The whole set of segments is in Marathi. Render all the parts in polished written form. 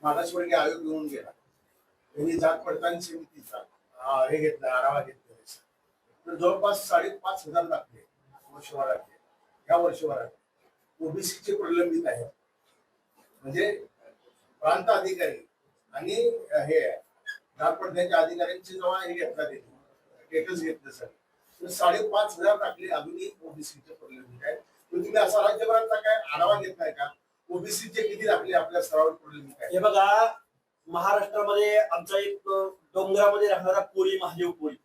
मागासवर्गीय आयोग घेऊन गेला. त्यांनी जात पडताळणी समितीचा हे घेतला, आढावा घेतला. तर जवळपास 5,500 दाखले वर्षभरात या वर्षभरात ओबीसीचे प्रलंबित आहेत. म्हणजे प्रांत अधिकारी आणि हे जात पडताळणीच्या अधिकाऱ्यांचे जेव्हा हे घेतला त्यांनी स्टेटस घेतलं सर, तर 5,500 दाखले अजूनही ओबीसीचे प्रलंबित आहेत. तुम्ही असा राज्यभराचा काय आढावा घेतलाय का? ओबीसीचे किती दाखले आपल्या स्तरावर प्रलंबित आहेत? हे बघा, महाराष्ट्रामध्ये आमचा एक डोंगरामध्ये राहणारा कोळी, महादेव कोळी,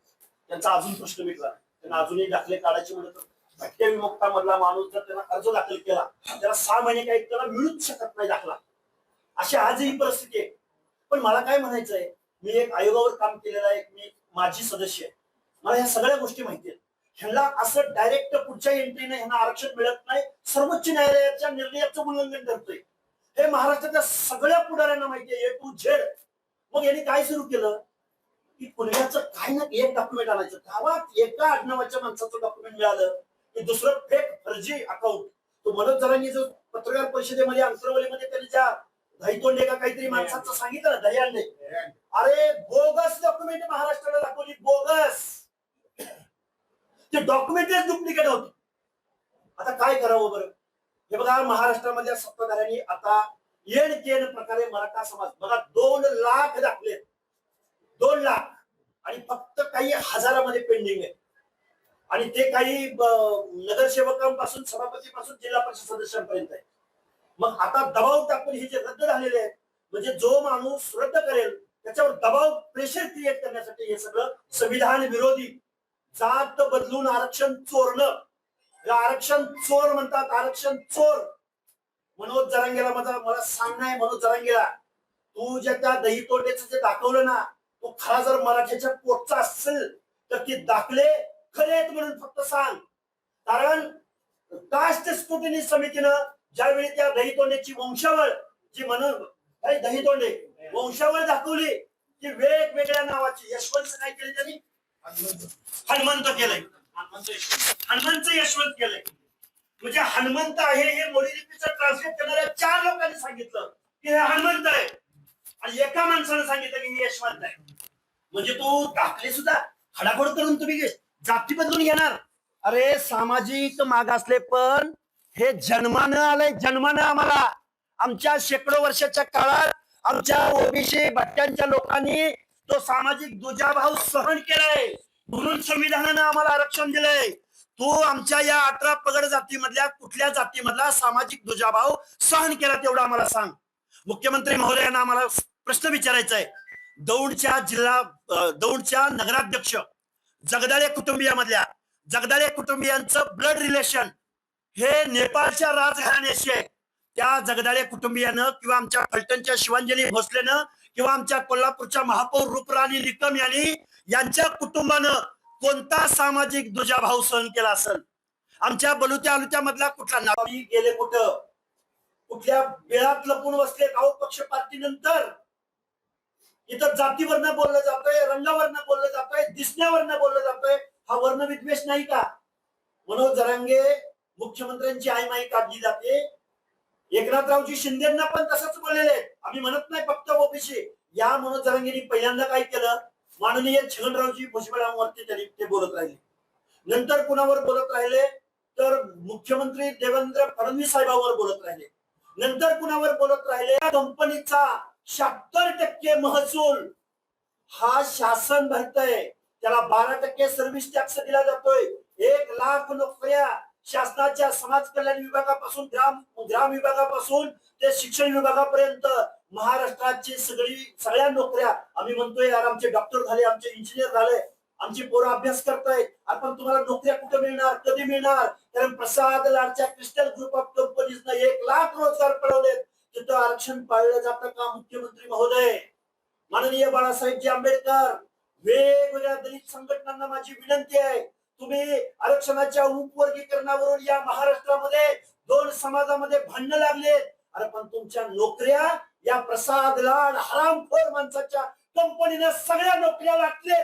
त्यांचा अजून प्रश्न मिटला. त्यांना अजूनही दाखले काढायचे म्हणत भटक्या विमुक्ता मधला माणूस जर त्यांना अर्ज दाखल केला त्याला 6 महिने काही त्याला मिळूच शकत नाही दाखला. अशी आजही परिस्थिती आहे. पण मला काय म्हणायचंय, मी एक आयोगावर काम केलेला आहे, मी माजी सदस्य आहे, मला ह्या सगळ्या गोष्टी माहिती आहेत. ह्यांना असं डायरेक्ट पुढच्या एंट्रीने ह्यांना आरक्षण मिळत नाही, सर्वोच्च न्यायालयाच्या निर्णयाचं उल्लंघन करतोय. हे महाराष्ट्राच्या सगळ्या पुढाऱ्यांना माहिती आहे, A to Z. मग यांनी काय सुरू केलं की पुण्याचं काय ना एक डॉक्युमेंट आणायचं. गावात एका आडनावाच्या माणसाचं डॉक्युमेंट मिळालं की दुसरं फेक फर्जी अकाउंट. तो मनोज जरांगे जो पत्रकार परिषदेमध्ये अंतरवलीमध्ये त्यांनी ज्या दहीतोंडे का काहीतरी माणसाचं सांगितलं, दहीहंडे, अरे बोगस डॉक्युमेंट महाराष्ट्राला दाखवली, बोगस. ते डॉक्युमेंटच डुप्लिकेट होते. आता काय करावं बरं? हे बघा, महाराष्ट्रामधल्या सत्ताधाऱ्यांनी आता येण केन प्रकारे मराठा समाज बघा 2 लाख दाखले, 2 लाख, आणि फक्त काही हजारामध्ये पेंडिंग आहे. आणि ते काही नगरसेवकांपासून, सभापतीपासून जिल्हा परिषद सदस्यांपर्यंत आहे. मग आता दबाव टाकून हे जे रद्द झालेले आहेत, म्हणजे जो माणूस रद्द करेल त्याच्यावर दबाव, प्रेशर क्रिएट करण्यासाठी हे सगळं संविधान विरोधी, जात बदलून आरक्षण चोरणं, आरक्षण चोर म्हणतात, आरक्षण चोर. मनोज जरांगेला मला सांगणं आहे, मनोज जरांगेला, तू ज्या त्या दहीतोंडेचं जे दाखवलं ना, तो खरा जर मराठ्याच्या पोटचा असेल तर ते दाखले खरे आहेत म्हणून फक्त सांग. कारण कास्ट स्क्रुटिनी समितीनं ज्यावेळी त्या दहीतोंडेची वंशावळ जी म्हणून काही दहीतोंडे वंशावळ दाखवली की वेगवेगळ्या नावाची, यशवंत काय केले त्यांनी, हनुमंत केलंय, हनुमंत यशवंत केलंय. म्हणजे हनुमंत आहे हे मोडी लिपीचं ट्रान्सलेट करणाऱ्या 4 लोकांनी सांगितलं की हे हनुमंत आहे, आणि एका माणसाने सांगितलं की हे यशवंत आहे. म्हणजे तू दाखले सुद्धा खडाखोड करून तुम्ही जाती बदलून घेणार. अरे सामाजिक मागासले पण हे जन्मानं आलंय, जन्मानं. आम्हाला आमच्या शेकडो वर्षाच्या काळात आमच्या ओबीसी भटक्यांच्या लोकांनी तो सामाजिक दुजाभाव सहन केलाय, म्हणून संविधानानं आम्हाला आरक्षण दिलंय. तू आमच्या या 18 पगड जातीमधल्या कुठल्या जातीमधला सामाजिक दुजाभाव सहन केला तेवढं आम्हाला सांग. मुख्यमंत्री महोदयांना आम्हाला प्रश्न विचारायचा आहे. दौंडच्या नगराध्यक्ष जगदाळे कुटुंबियामधल्या जगदाळे कुटुंबियांचं ब्लड रिलेशन हे नेपाळच्या राजघराण्याशी आहे. त्या जगदाळे कुटुंबियानं किंवा आमच्या फलटणच्या शिवांजली भोसलेनं किंवा आमच्या कोल्हापूरच्या महापौर रूपराणी निकम यांच्या कुटुंबानं कोणता सामाजिक दुजाभाव सहन केला असेल? आमच्या बलुत्या अलुत्या मधला कुठला नावी गेले, कुठं कुठल्या बेळात लपून बसले गाव पक्ष पार्टी नंतर. इथं जातीवरनं बोललं जातंय, रंगावरनं बोललं जातंय, दिसण्यावरनं बोललं जातंय. हा वर्णविद्वेष नाही का? मनोज जरांगे मुख्यमंत्र्यांची आईमाई काढली जाते. एकनाथरावजी शिंदेना पण तसंच बोललेले. आम्ही म्हणत नाही फक्त ओबीसी. या मनोज जरांगेंनी पहिल्यांदा काय केलं, माननीय छगनरावजी भुजबळांवरती ते बोलत राहिले. नंतर कुणावर बोलत राहिले तर मुख्यमंत्री देवेंद्र फडणवीस साहेबांवर बोलत राहिले. नंतर कुणावर बोलत राहिले, कंपनीचा 76% महसूल हा शासन भरतय, त्याला 12% सर्व्हिस टॅक्स दिला जातोय. 1 लाख नोकऱ्या शासनाच्या समाज कल्याण विभागापासून ग्राम विभागापासून ते शिक्षण विभागापर्यंत महाराष्ट्राची सगळ्या नोकऱ्या. आम्ही म्हणतोय यार आमचे डॉक्टर झाले, आमचे इंजिनियर झाले, आमची पोरं अभ्यास करतायत, आपण तुम्हाला नोकऱ्या कुठे मिळणार, कधी मिळणार? कारण प्रसाद लाडच्या क्रिस्टल ग्रुप ऑफ कंपनीजनं 1 लाख रोजगार पळवलेत. तिथं आरक्षण पाळलं जातं का मुख्यमंत्री महोदय? माननीय बाळासाहेबजी आंबेडकर, वेगवेगळ्या दलित संघटनांना माझी विनंती आहे, तुम्ही आरक्षणाच्या उपवर्गीकरणावरून या महाराष्ट्रामध्ये 2 समाजामध्ये भांडणं लागलेत. अरे पण तुमच्या नोकऱ्या या प्रसाद लाड हरामखोर माणसाच्या कंपनीने सगळ्या नोकऱ्या वाटले.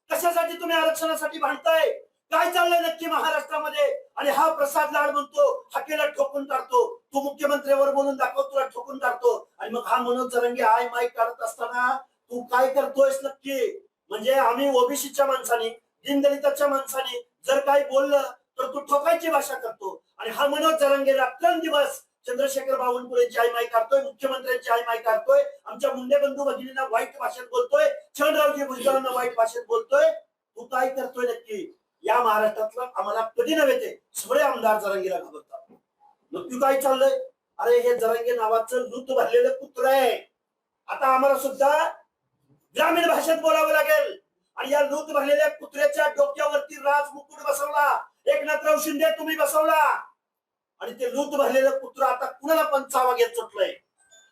कशासाठी तुम्ही आरक्षणासाठी भांडताय? काय चाललंय नक्की महाराष्ट्रामध्ये? आणि हा प्रसाद लाड म्हणतो हाकेला ठोकून काढतो, तू मुख्यमंत्र्यावर बोलून दाखव, तुला ठोकून काढतो. आणि मग हा मनोज जरांगे आय माईक काढत असताना तू काय करतोयस नक्की? म्हणजे आम्ही ओबीसीच्या माणसाने, दीनदलिताच्या माणसाने जर काही बोललं तर तू ठोकायची भाषा करतो. आणि हा मनोज जरांगे रात्रंदिवस चंद्रशेखर बावनकुळेची आई माई काढतोय, मुख्यमंत्र्यांची आई माई काढतोय, आमच्या मुंडे बंधू भगिनींना वाईट भाषेत बोलतोय, छगनरावजी भुजबळांना वाईट भाषेत बोलतोय. तू काय करतोय नक्की? या महाराष्ट्रातलं आम्हाला कधी नव्हे ते सगळे आमदार जरांगीला घाबरतात. नक्की काय चाललंय? अरे हे जरांगे नावाचं लूट भरलेलं कुत्र आहे. आता आम्हाला सुद्धा ग्रामीण भाषेत बोलावं लागेल. आणि या लूट भरलेल्या कुत्र्याच्या डोक्यावरती राज मुकुट बसवला एकनाथराव शिंदे, तुम्ही बसवला. आणि ते लूट भरलेलं कुत्र आता कुणाला पण चावा घेत सुटलंय.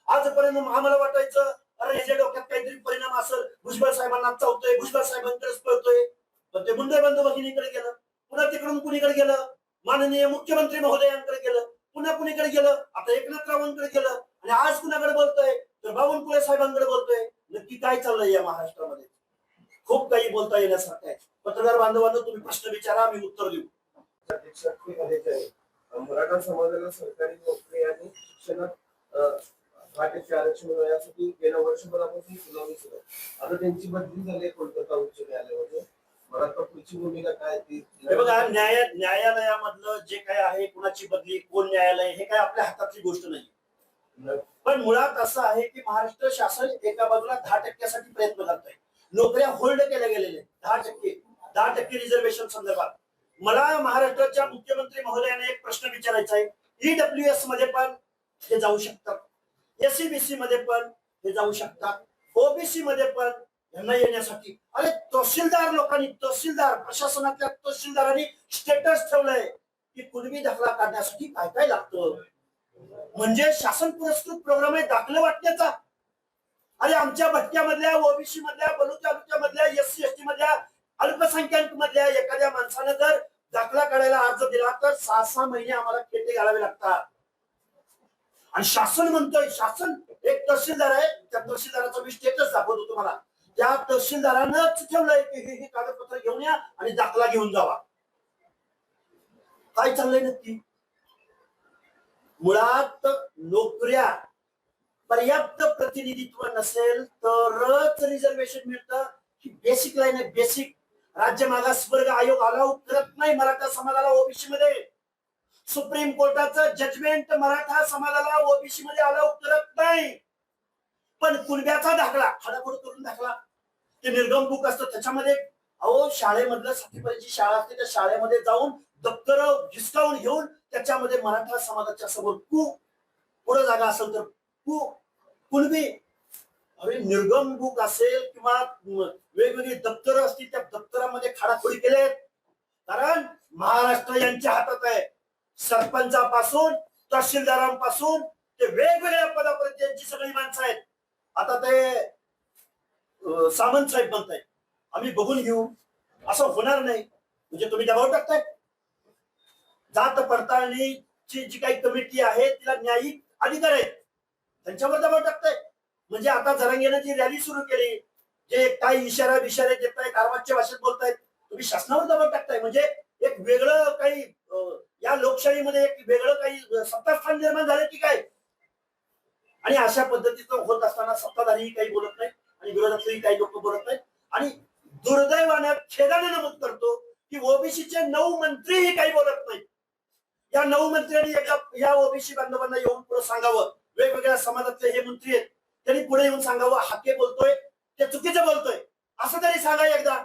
आजपर्यंत आम्हाला वाटायचं अरे ह्याच्या डोक्यात काहीतरी परिणाम असेल, भुजबळ साहेबांना चावतोय, भुजबळ साहेबांकडेच पळतोय. पण ते मुंडे बंधू भगिनीकडे गेलं, पुन्हा तिकडून कुणीकडे गेलं, माननीय मुख्यमंत्री महोदयांकडे गेलं, पुन्हा कुणीकडे गेलं, आता एकनाथरावांकडे गेलं, आणि आज कुणाकडे बोलतोय तर बावनकुळे साहेबांकडे बोलतोय. नक्की काय चाललंय या महाराष्ट्रामध्ये? खूप काही बोलता येण्यासारखं आहे. पत्रकार बांधवांना तुम्ही प्रश्न विचारा, आम्ही उत्तर देऊ. मराठा समाजाला सरकारी नोकरी आणि शिक्षणात 10% आरक्षण मिळण्यासाठी गेल्या वर्षभरापासून सुनावणी सुरू आहे. आता त्यांची बदली झाली कोलकाता उच्च न्यायालयामध्ये. मराठा पुढची भूमिका काय ती? हे बघा, न्यायालयामधलं जे काय आहे, कुणाची बदली, कोण न्यायालय, हे काय आपल्या हातातली गोष्ट नाही. पण मुळात असं आहे की महाराष्ट्र शासन एका बाजूला 10% प्रयत्न करत आहे. नोकऱ्या होल्ड केल्या गेलेल्या 10% रिझर्वेशन संदर्भात. मला महाराष्ट्राच्या मुख्यमंत्री महोदयाने एक प्रश्न विचारायचा आहे. ईडब्ल्यूएस मध्ये पण हे जाऊ शकतात, एससीबीसी मध्ये पण हे जाऊ शकतात, ओबीसी मध्ये पण यांना येण्यासाठी. अरे तहसीलदार लोकांनी, तहसीलदार प्रशासनातल्या तहसीलदारांनी स्टेटस ठेवलंय की कुणबी दाखला काढण्यासाठी काय काय लागतं. म्हणजे शासन पुरस्कृत प्रोग्राम आहे दाखले वाटण्याचा. अरे आमच्या भटक्यामधल्या, ओबीसी मधल्या, बलूच तालुक्यामधल्या, एससी एसटी मधल्या, अल्पसंख्याक मधल्या एखाद्या माणसानं जर दाखला काढायला अर्ज दिला तर 6-6 महिने आम्हाला खेटे घालावे लागतात. आणि शासन म्हणतोय, शासन एक तहसीलदार आहे, त्या तहसीलदाराचा मी स्टेटस दाखवतो तुम्हाला. त्या तहसीलदारानंच ठेवलंय की हे कागदपत्र घेऊन या आणि दाखला घेऊन जावा. काय चाललंय नक्की? मुळात नोकऱ्या पर्याप्त प्रतिनिधित्व नसेल तरच रिझर्वेशन मिळतं. ही बेसिक लाईन आहे, बेसिक. राज्य मागासवर्ग आयोग अलाउ करत नाही मराठा समाजाला ओबीसी मध्ये. सुप्रीम कोर्टाचं जजमेंट मराठा समाजाला ओबीसी मध्ये अलाउ करत नाही. पण कुणब्याचा दाखला, खडाखोड करून दाखला, ते निर्गम बुक असतं त्याच्यामध्ये, अहो शाळेमधलं 7वीपर्यंतची शाळा असते, त्या शाळेमध्ये जाऊन दप्तर हिसकावून घेऊन त्याच्यामध्ये मराठा समाजाच्या समोर पुढे जागा असेल तर कुणबी. अरे निर्गम बुक असेल किंवा वेगवेगळी दप्तर असतील, त्या दप्तरामध्ये खाडाखोडी केलेत. कारण महाराष्ट्र यांच्या हातात आहे. सरपंचापासून तहसीलदारांपासून ते वेगवेगळ्या पदापर्यंत यांची सगळी माणसं आहेत. आता ते सामंत साहेब म्हणताय आम्ही बघून घेऊ, असं होणार नाही. म्हणजे तुम्ही दबाव टाकताय. जात पडताळणीची जी काही कमिटी आहे तिला न्यायिक अधिकार आहेत, त्यांच्यावर दबाव टाकताय. म्हणजे आता जरांगेनं जी रॅली सुरू केली, जे काही इशारा देतायत, कारवाच्या भाषेत बोलतायत, तुम्ही शासनावर दबाव टाकताय. म्हणजे एक वेगळं काही या लोकशाहीमध्ये एक वेगळं काही सत्तास्थान निर्माण झालं की काय? आणि अशा पद्धतीचं होत असताना सत्ताधारी काही बोलत नाही आणि विरोधातही काही लोक बोलत नाहीत. आणि दुर्दैवाने खेदाने नमूद करतो की ओबीसीचे 9 मंत्रीही काही बोलत नाहीत. या 9 मंत्र्यांनी एकदा या ओबीसी बांधवांना येऊन पुढे सांगावं. वेगवेगळ्या समाजातले हे मंत्री आहेत, त्यांनी पुढे येऊन सांगावं हाके बोलतोय ते चुकीचं बोलतोय असं तरी सांगा एकदा.